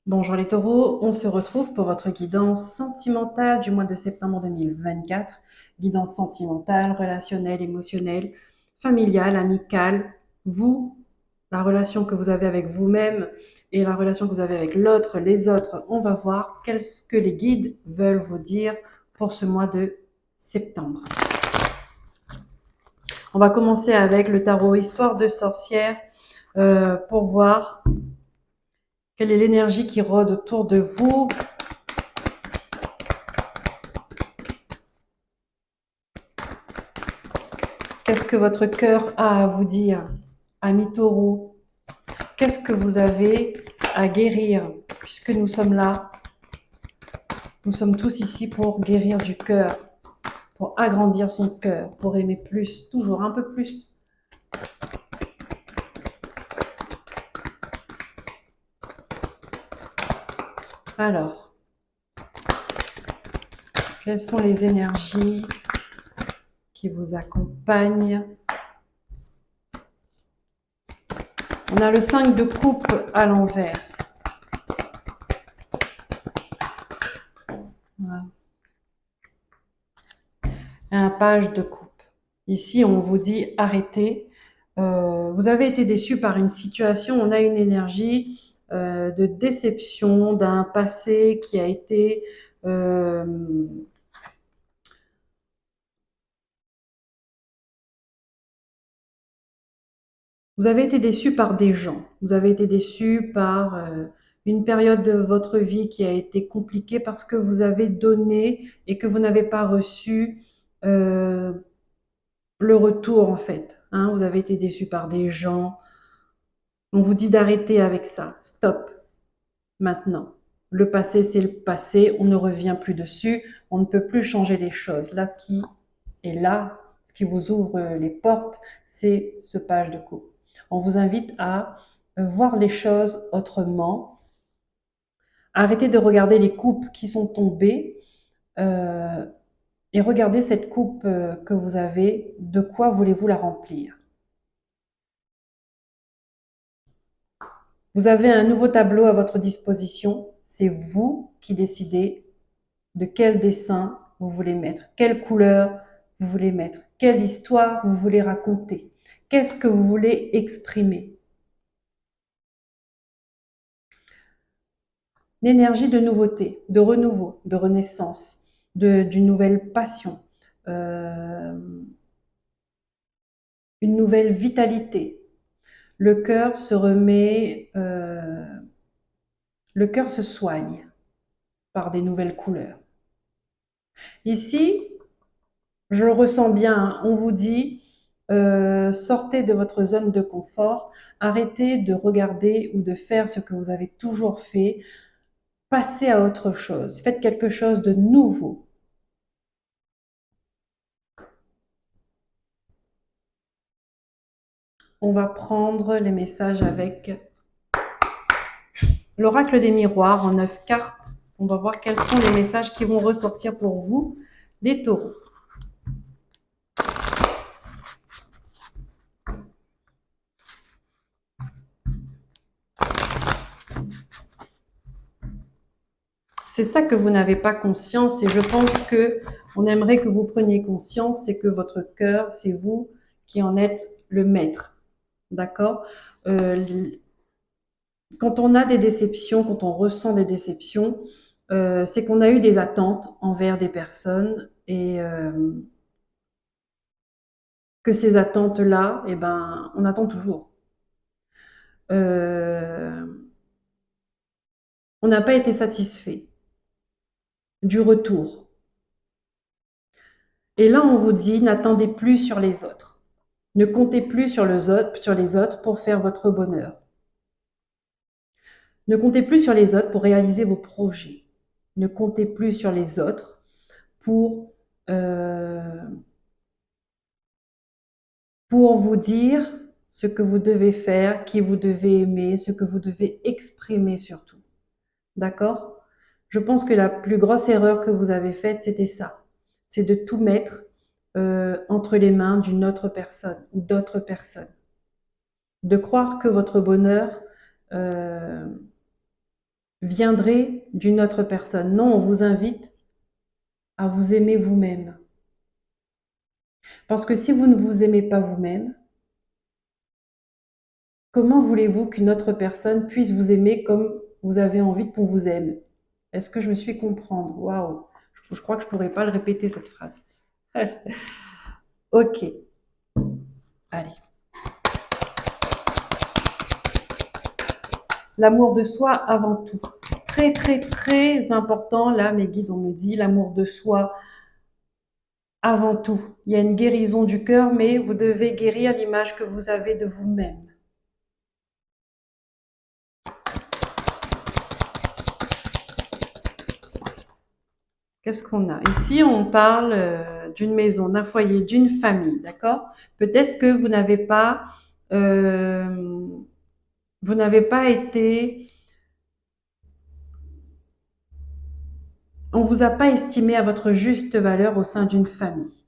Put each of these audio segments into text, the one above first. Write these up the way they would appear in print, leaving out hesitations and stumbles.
Bonjour les taureaux, on se retrouve pour votre guidance sentimentale du mois de septembre 2024. Guidance sentimentale, relationnelle, émotionnelle, familiale, amicale. Vous, la relation que vous avez avec vous-même et la relation que vous avez avec l'autre, les autres, on va voir qu'est-ce que les guides veulent vous dire pour ce mois de septembre. On va commencer avec le tarot Histoire de sorcière pour voir quelle est l'énergie qui rôde autour de vous. Qu'est-ce que votre cœur a à vous dire, ami taureau? Qu'est-ce que vous avez à guérir? Puisque nous sommes là, nous sommes tous ici pour guérir du cœur, pour agrandir son cœur, pour aimer plus, toujours un peu plus. Alors, quelles sont les énergies qui vous accompagnent? On a le 5 de coupe à l'envers. Voilà. Un page de coupe. Ici, on vous dit arrêtez. Vous avez été déçu par une situation. On a une énergie de déception d'un passé qui a été vous avez été déçu par des gens. Vous avez été déçu par une période de votre vie qui a été compliquée parce que vous avez donné et que vous n'avez pas reçu euh, le retour en fait. Hein, vous avez été déçu par des gens. On vous dit d'arrêter avec ça. Stop. Maintenant. Le passé, c'est le passé. On ne revient plus dessus. On ne peut plus changer les choses. Là, ce qui vous ouvre les portes, c'est ce page de coupe. On vous invite à voir les choses autrement. Arrêtez de regarder les coupes qui sont tombées euh, et regardez cette coupe que vous avez. De quoi voulez-vous la remplir? Vous avez un nouveau tableau à votre disposition. C'est vous qui décidez de quel dessin vous voulez mettre, quelle couleur vous voulez mettre, quelle histoire vous voulez raconter, qu'est-ce que vous voulez exprimer. L'énergie de nouveauté, de renouveau, de renaissance, d'une nouvelle passion, euh, une nouvelle vitalité. Le cœur se remet, le cœur se soigne par des nouvelles couleurs. Ici, je le ressens bien, hein, on vous dit, sortez de votre zone de confort, arrêtez de regarder ou de faire ce que vous avez toujours fait, passez à autre chose, faites quelque chose de nouveau. On va prendre les messages avec l'oracle des miroirs en 9 cartes. On va voir quels sont les messages qui vont ressortir pour vous, les taureaux. C'est ça que vous n'avez pas conscience et je pense que on aimerait que vous preniez conscience, c'est que votre cœur, c'est vous qui en êtes le maître. D'accord. Quand on a des déceptions, quand on ressent des déceptions, c'est qu'on a eu des attentes envers des personnes et que ces attentes-là, eh ben, on attend toujours. Euh, on n'a pas été satisfait du retour. Et là, on vous dit, n'attendez plus sur les autres. Ne comptez plus sur les autres pour faire votre bonheur. Ne comptez plus sur les autres pour réaliser vos projets. Ne comptez plus sur les autres pour, euh, pour vous dire ce que vous devez faire, qui vous devez aimer, ce que vous devez exprimer surtout. D'accord? Je pense que la plus grosse erreur que vous avez faite, c'était ça. C'est de tout mettre entre les mains d'une autre personne ou d'autres personnes. De croire que votre bonheur euh, viendrait d'une autre personne. Non, on vous invite à vous aimer vous-même. Parce que si vous ne vous aimez pas vous-même, comment voulez-vous qu'une autre personne puisse vous aimer comme vous avez envie qu'on vous aime? Est-ce que je me suis comprendre? Waouh! Je crois que je pourrais pas le répéter cette phrase. Ok, allez. L'amour de soi avant tout. Très, très, très important. Là, mes guides, on me dit l'amour de soi avant tout. Il y a une guérison du cœur, mais vous devez guérir l'image que vous avez de vous-même. Qu'est-ce qu'on a? Ici, on parle d'une maison, d'un foyer, d'une famille, d'accord? Peut-être que euh, vous n'avez pas été, on vous a pas estimé à votre juste valeur au sein d'une famille.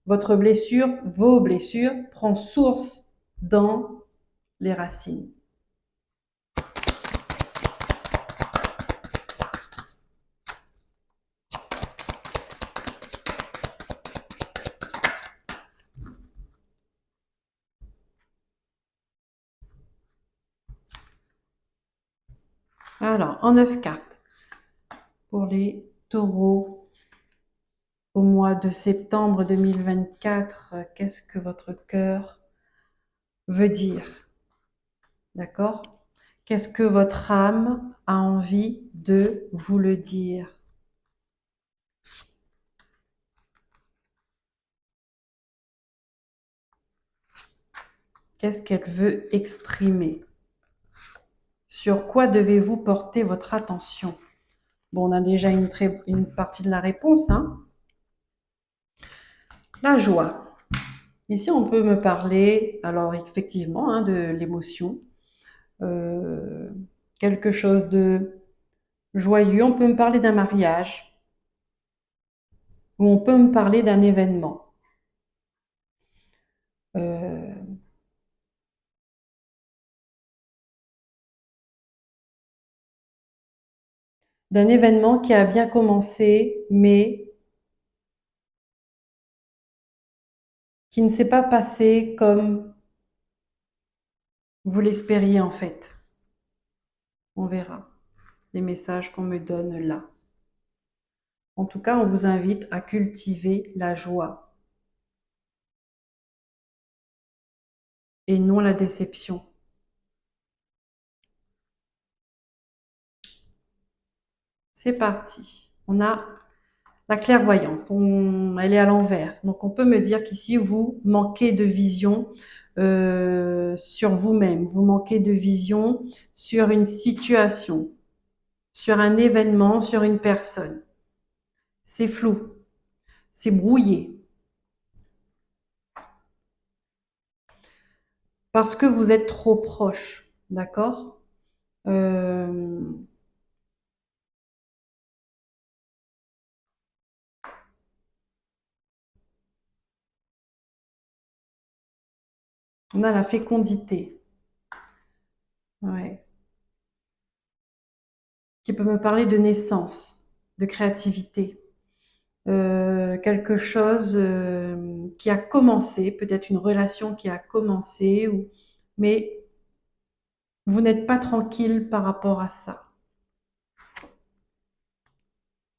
Votre blessure, vos blessures, prend source dans les racines. Alors, en 9 cartes, pour les taureaux, au mois de septembre 2024, qu'est-ce que votre cœur veut dire? D'accord? Qu'est-ce que votre âme a envie de vous le dire? Qu'est-ce qu'elle veut exprimer? Sur quoi devez-vous porter votre attention? Bon, on a déjà une partie de la réponse, hein? La joie. Ici, on peut me parler, alors effectivement, hein, de l'émotion, euh, quelque chose de joyeux. On peut me parler d'un mariage ou on peut me parler d'un événement. Euh, d'un événement qui a bien commencé, mais qui ne s'est pas passé comme vous l'espériez en fait. On verra les messages qu'on me donne là. En tout cas, on vous invite à cultiver la joie et non la déception. C'est parti. On a la clairvoyance. Elle est à l'envers. Donc, on peut me dire qu'ici, vous manquez de vision sur vous-même. Vous manquez de vision sur une situation, sur un événement, sur une personne. C'est flou, c'est brouillé. Parce que vous êtes trop proche. D'accord? Euh, on a la fécondité. Ouais. Qui peut me parler de naissance, de créativité. Quelque chose qui a commencé, peut-être une relation qui a commencé, mais vous n'êtes pas tranquille par rapport à ça.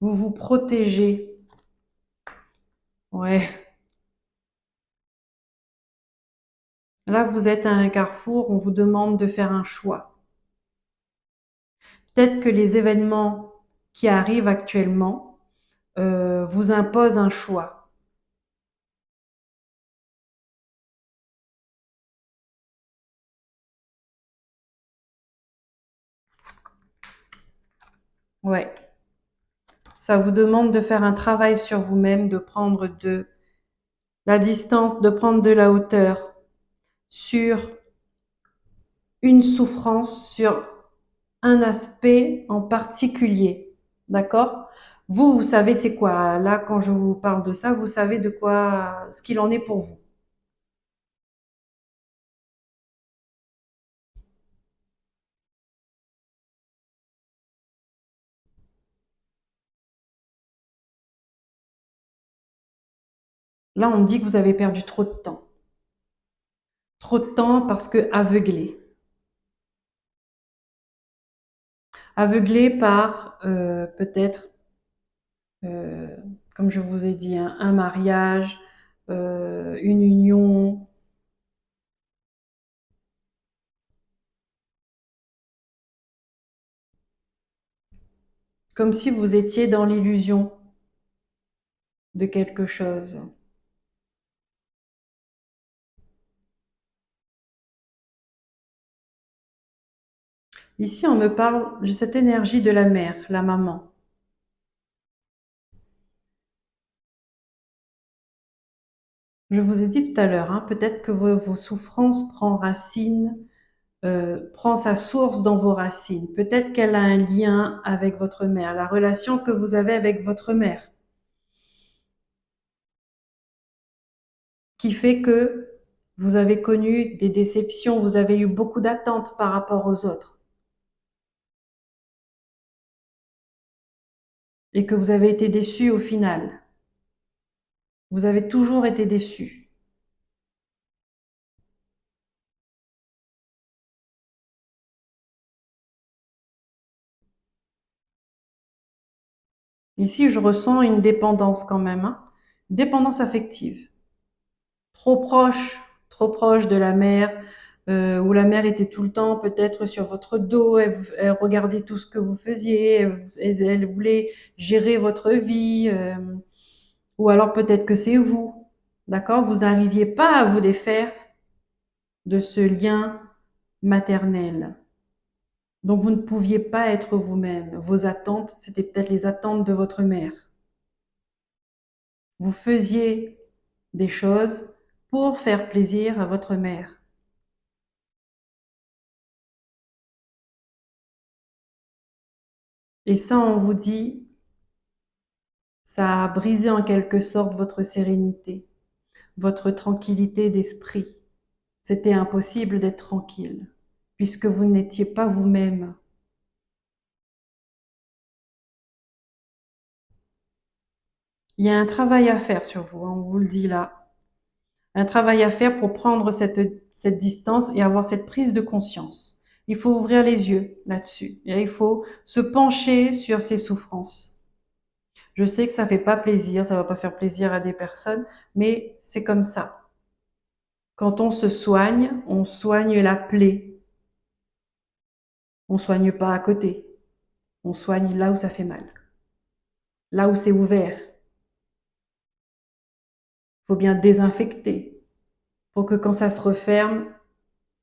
Vous vous protégez. Ouais. Là, vous êtes à un carrefour, on vous demande de faire un choix. Peut-être que les événements qui arrivent actuellement vous imposent un choix. Ouais. Ça vous demande de faire un travail sur vous-même, de prendre de la distance, de prendre de la hauteur sur une souffrance, sur un aspect en particulier. D'accord? Vous savez c'est quoi. Là, quand je vous parle de ça, vous savez de quoi, ce qu'il en est pour vous. Là, on me dit que vous avez perdu trop de temps. Trop de temps parce que aveuglé. Aveuglé par peut-être, euh, comme je vous ai dit, un mariage, une union, comme si vous étiez dans l'illusion de quelque chose. Ici, on me parle de cette énergie de la mère, la maman. Je vous ai dit tout à l'heure, hein, peut-être que vos souffrances prend sa source dans vos racines. Peut-être qu'elle a un lien avec votre mère, la relation que vous avez avec votre mère, qui fait que vous avez connu des déceptions, vous avez eu beaucoup d'attentes par rapport aux autres, et que vous avez été déçu au final. Vous avez toujours été déçu. Ici, je ressens une dépendance quand même, hein. Dépendance affective. Trop proche de la mère, où la mère était tout le temps peut-être sur votre dos, elle regardait tout ce que vous faisiez, elle voulait gérer votre vie, ou alors peut-être que c'est vous, d'accord? Vous n'arriviez pas à vous défaire de ce lien maternel. Donc vous ne pouviez pas être vous-même. Vos attentes, c'était peut-être les attentes de votre mère. Vous faisiez des choses pour faire plaisir à votre mère. Et ça, on vous dit, ça a brisé en quelque sorte votre sérénité, votre tranquillité d'esprit. C'était impossible d'être tranquille, puisque vous n'étiez pas vous-même. Il y a un travail à faire sur vous, hein, on vous le dit là. Un travail à faire pour prendre cette distance et avoir cette prise de conscience. Il faut ouvrir les yeux là-dessus. Et il faut se pencher sur ces souffrances. Je sais que ça fait pas plaisir, ça va pas faire plaisir à des personnes, mais c'est comme ça. Quand on soigne la plaie. On soigne pas à côté. On soigne là où ça fait mal. Là où c'est ouvert. Il faut bien désinfecter pour que quand ça se referme,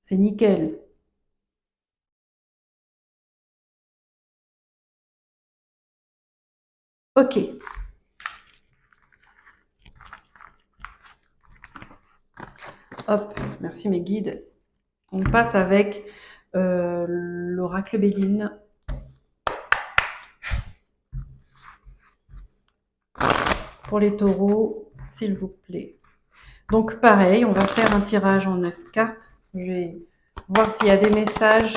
c'est nickel. Ok. Hop. Merci mes guides. On passe avec l'oracle Béline pour les taureaux, s'il vous plaît. Donc pareil, on va faire un tirage en 9 cartes. Je vais voir s'il y a des messages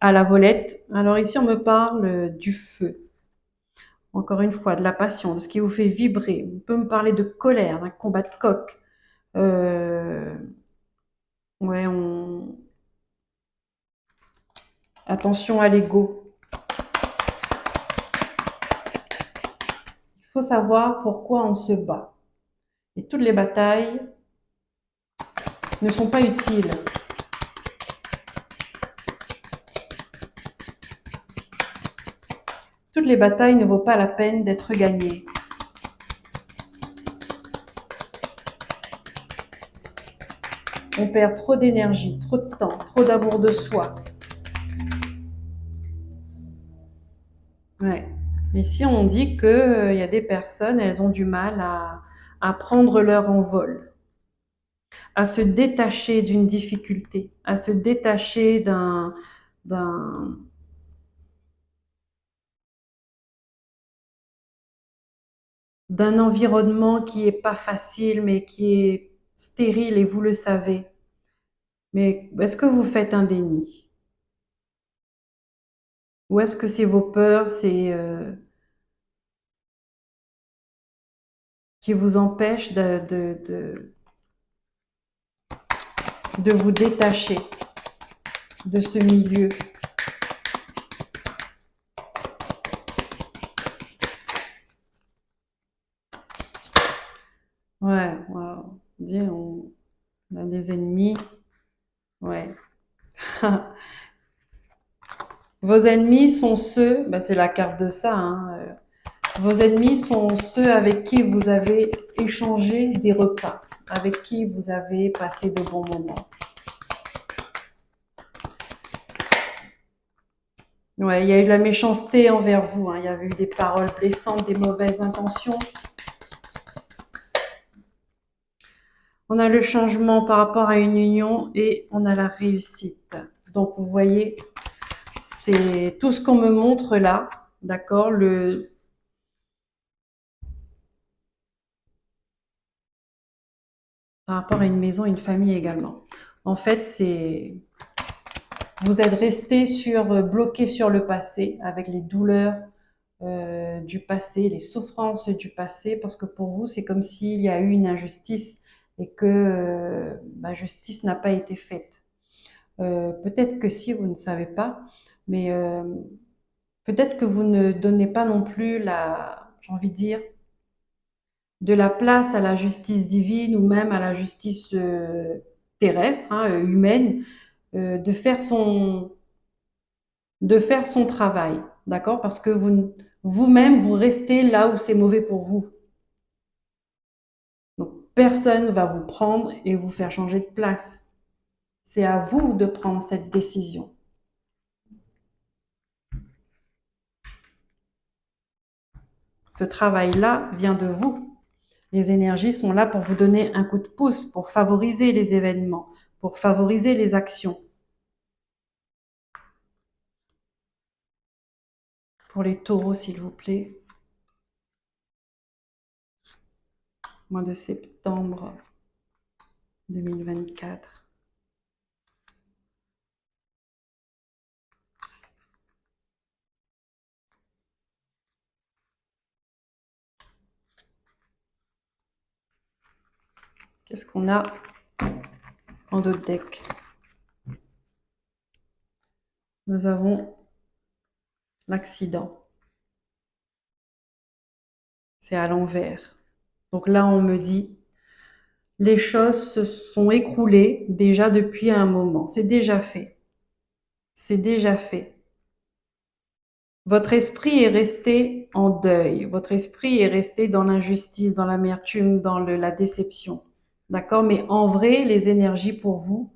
à la volette. Alors ici, on me parle du feu. Encore une fois, de la passion, de ce qui vous fait vibrer. On peut me parler de colère, d'un combat de coq. Euh, ouais, attention à l'ego. Il faut savoir pourquoi on se bat. Et toutes les batailles ne sont pas utiles. Toutes les batailles ne vaut pas la peine d'être gagnées. On perd trop d'énergie, trop de temps, trop d'amour de soi. Ouais. Ici, on dit qu'il y a des personnes, elles ont du mal à prendre leur envol, à se détacher d'une difficulté, à se détacher d'un, d'un environnement qui est pas facile, mais qui est stérile et vous le savez. Mais est-ce que vous faites un déni? Ou est-ce que c'est vos peurs, qui vous empêche de vous détacher de ce milieu. Ouais, wow. On a des ennemis. Ouais. Vos ennemis sont ceux, bah c'est la carte de ça, hein, vos ennemis sont ceux avec qui vous avez échangé des repas, avec qui vous avez passé de bons moments. Ouais, il y a eu de la méchanceté envers vous, hein, il y avait eu des paroles blessantes, des mauvaises intentions. On a le changement par rapport à une union et on a la réussite. Donc, vous voyez, c'est tout ce qu'on me montre là, d'accord? Par rapport à une maison, une famille également. En fait, vous êtes resté bloqué sur le passé avec les douleurs du passé, les souffrances du passé, parce que pour vous, c'est comme s'il y a eu une injustice et que la justice n'a pas été faite. Peut-être que si vous ne savez pas, mais peut-être que vous ne donnez pas non plus j'ai envie de dire, de la place à la justice divine ou même à la justice terrestre, hein, humaine, de faire son travail, d'accord? Parce que vous-même, vous restez là où c'est mauvais pour vous. Donc, personne va vous prendre et vous faire changer de place. C'est à vous de prendre cette décision. Ce travail-là vient de vous. Les énergies sont là pour vous donner un coup de pouce, pour favoriser les événements, pour favoriser les actions. Pour les taureaux, s'il vous plaît. Mois de septembre 2024. Qu'est-ce qu'on a en d'autres decks? Nous avons l'accident. C'est à l'envers. Donc là, on me dit, les choses se sont écroulées déjà depuis un moment. C'est déjà fait. C'est déjà fait. Votre esprit est resté en deuil. Votre esprit est resté dans l'injustice, dans l'amertume, dans la déception. D'accord? Mais en vrai, les énergies pour vous,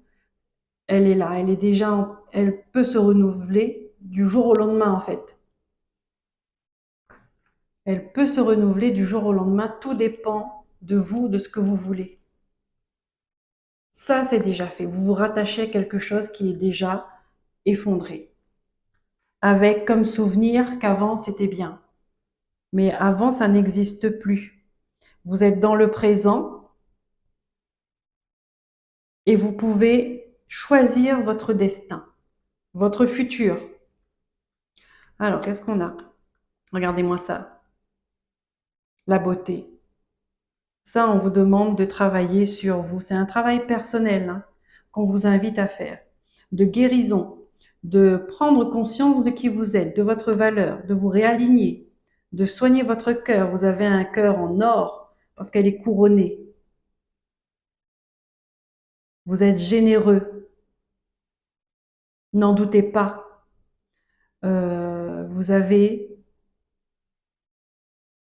elle est là. Elle est déjà, elle peut se renouveler du jour au lendemain, en fait. Elle peut se renouveler du jour au lendemain. Tout dépend de vous, de ce que vous voulez. Ça, c'est déjà fait. Vous vous rattachez à quelque chose qui est déjà effondré. Avec comme souvenir qu'avant, c'était bien. Mais avant, ça n'existe plus. Vous êtes dans le présent et vous pouvez choisir votre destin, votre futur. Alors, qu'est-ce qu'on a? Regardez-moi ça. La beauté. Ça, on vous demande de travailler sur vous. C'est un travail personnel, hein, qu'on vous invite à faire. De guérison, de prendre conscience de qui vous êtes, de votre valeur, de vous réaligner, de soigner votre cœur. Vous avez un cœur en or parce qu'elle est couronnée. Vous êtes généreux. N'en doutez pas. Vous avez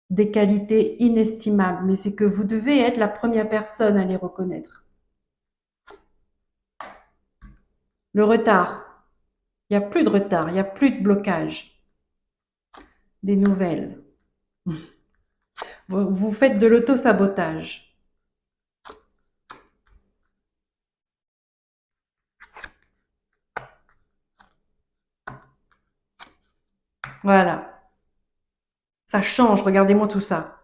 des qualités inestimables, mais c'est que vous devez être la première personne à les reconnaître. Le retard. Il n'y a plus de retard, il n'y a plus de blocage. Des nouvelles. Vous faites de l'auto-sabotage. Voilà. Ça change, regardez-moi tout ça.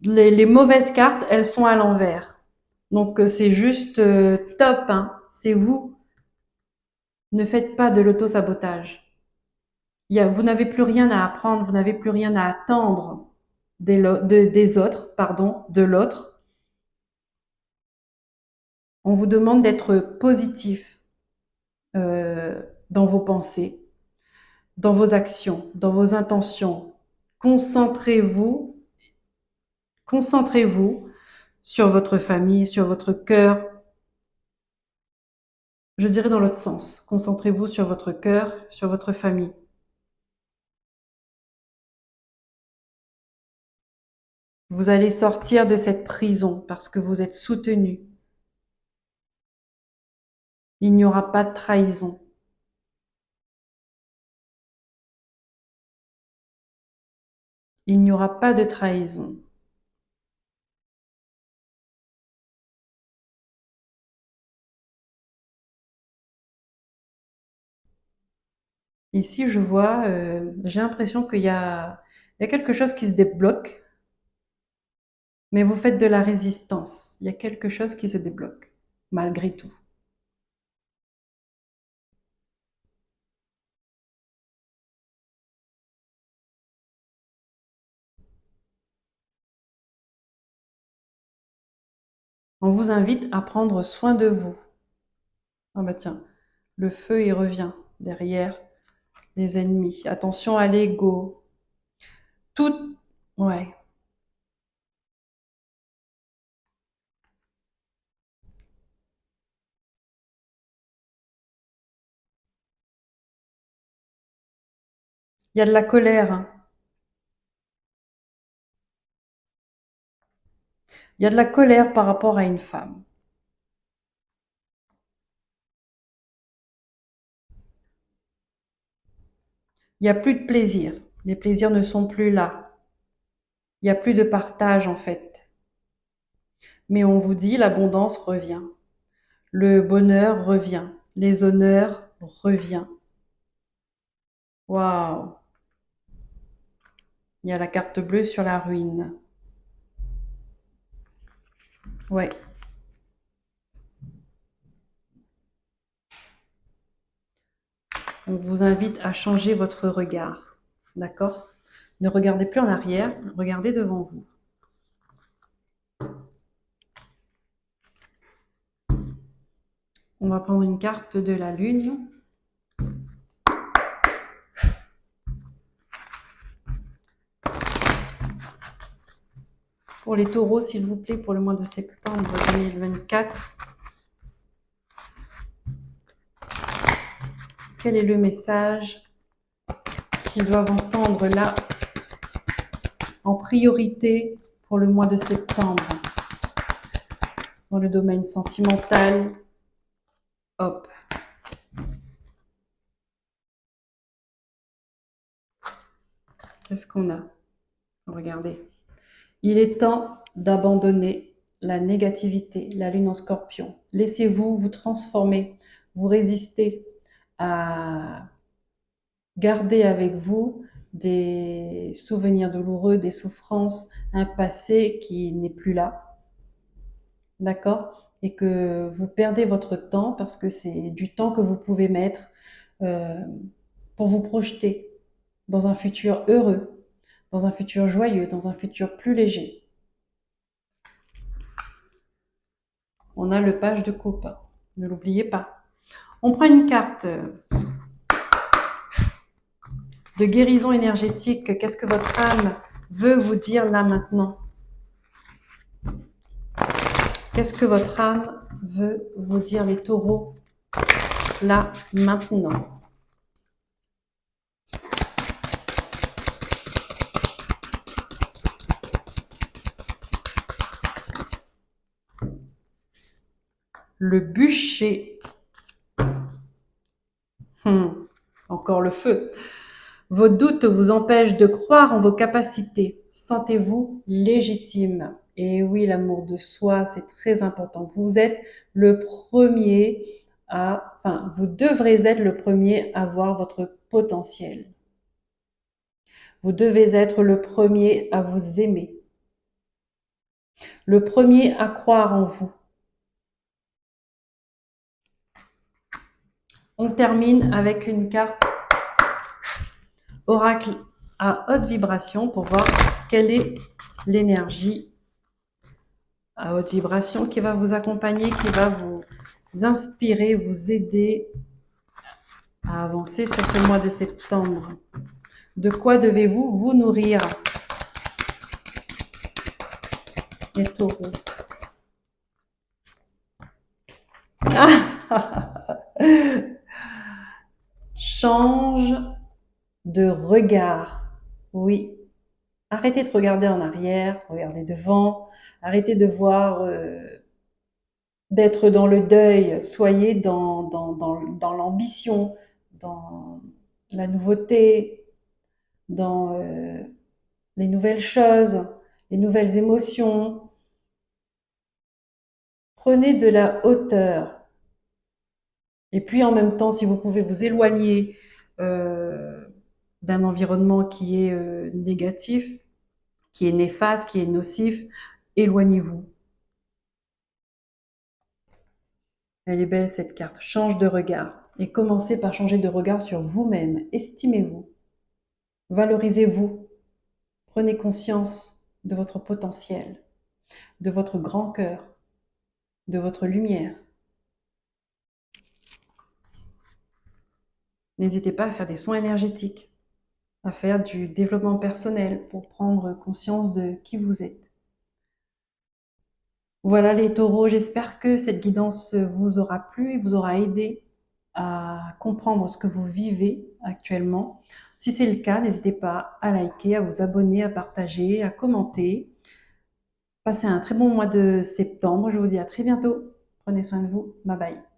Les mauvaises cartes, elles sont à l'envers. Donc c'est juste top, hein. C'est vous. Ne faites pas de l'auto-sabotage. Vous n'avez plus rien à apprendre, vous n'avez plus rien à attendre des autres, pardon, de l'autre. On vous demande d'être positif dans vos pensées, dans vos actions, dans vos intentions. Concentrez-vous, concentrez-vous sur votre famille, sur votre cœur. Je dirais dans l'autre sens. Concentrez-vous sur votre cœur, sur votre famille. Vous allez sortir de cette prison parce que vous êtes soutenu. Il n'y aura pas de trahison. Il n'y aura pas de trahison. Ici, je vois, j'ai l'impression il y a quelque chose qui se débloque, mais vous faites de la résistance. Il y a quelque chose qui se débloque, malgré tout. On vous invite à prendre soin de vous. Ah bah tiens, le feu, il revient derrière les ennemis. Attention à l'ego. Tout, ouais. Il y a de la colère, hein. Il y a de la colère par rapport à une femme. Il n'y a plus de plaisir. Les plaisirs ne sont plus là. Il n'y a plus de partage en fait. Mais on vous dit, l'abondance revient. Le bonheur revient. Les honneurs reviennent. Waouh! Il y a la carte bleue sur la ruine. Ouais. On vous invite à changer votre regard. D'accord? Ne regardez plus en arrière, regardez devant vous. On va prendre une carte de la lune. Pour les taureaux, s'il vous plaît, pour le mois de septembre 2024. Quel est le message qu'ils doivent entendre là en priorité pour le mois de septembre dans le domaine sentimental? Hop. Qu'est-ce qu'on a? Regardez. Il est temps d'abandonner la négativité, la lune en scorpion. Laissez-vous vous transformer, vous résister à garder avec vous des souvenirs douloureux, des souffrances, un passé qui n'est plus là, d'accord? Et que vous perdez votre temps parce que c'est du temps que vous pouvez mettre euh, pour vous projeter dans un futur heureux, dans un futur joyeux, dans un futur plus léger. On a le page de copain, ne l'oubliez pas. On prend une carte de guérison énergétique. Qu'est-ce que votre âme veut vous dire là maintenant? Qu'est-ce que votre âme veut vous dire, les taureaux, là maintenant? Le bûcher. Encore le feu. Vos doutes vous empêchent de croire en vos capacités. Sentez-vous légitime. Et oui, l'amour de soi, c'est très important. Vous êtes le premier vous devrez être le premier à voir votre potentiel. Vous devez être le premier à vous aimer. Le premier à croire en vous. On termine avec une carte oracle à haute vibration pour voir Quelle est l'énergie à haute vibration qui va vous accompagner, qui va vous inspirer, vous aider à avancer sur ce mois de septembre? De quoi devez-vous vous nourrir, les taureaux? Change de regard. Oui. Arrêtez de regarder en arrière, regardez devant. Arrêtez de voir, d'être dans le deuil. Soyez dans l'ambition, dans la nouveauté, dans les nouvelles choses, les nouvelles émotions. Prenez de la hauteur. Et puis en même temps, si vous pouvez vous éloigner euh, d'un environnement qui est négatif, qui est néfaste, qui est nocif, éloignez-vous. Elle est belle cette carte. Change de regard. Et commencez par changer de regard sur vous-même. Estimez-vous. Valorisez-vous. Prenez conscience de votre potentiel, de votre grand cœur, de votre lumière. N'hésitez pas à faire des soins énergétiques, à faire du développement personnel pour prendre conscience de qui vous êtes. Voilà les taureaux, j'espère que cette guidance vous aura plu et vous aura aidé à comprendre ce que vous vivez actuellement. Si c'est le cas, n'hésitez pas à liker, à vous abonner, à partager, à commenter. Passez un très bon mois de septembre. Je vous dis à très bientôt. Prenez soin de vous. Bye bye.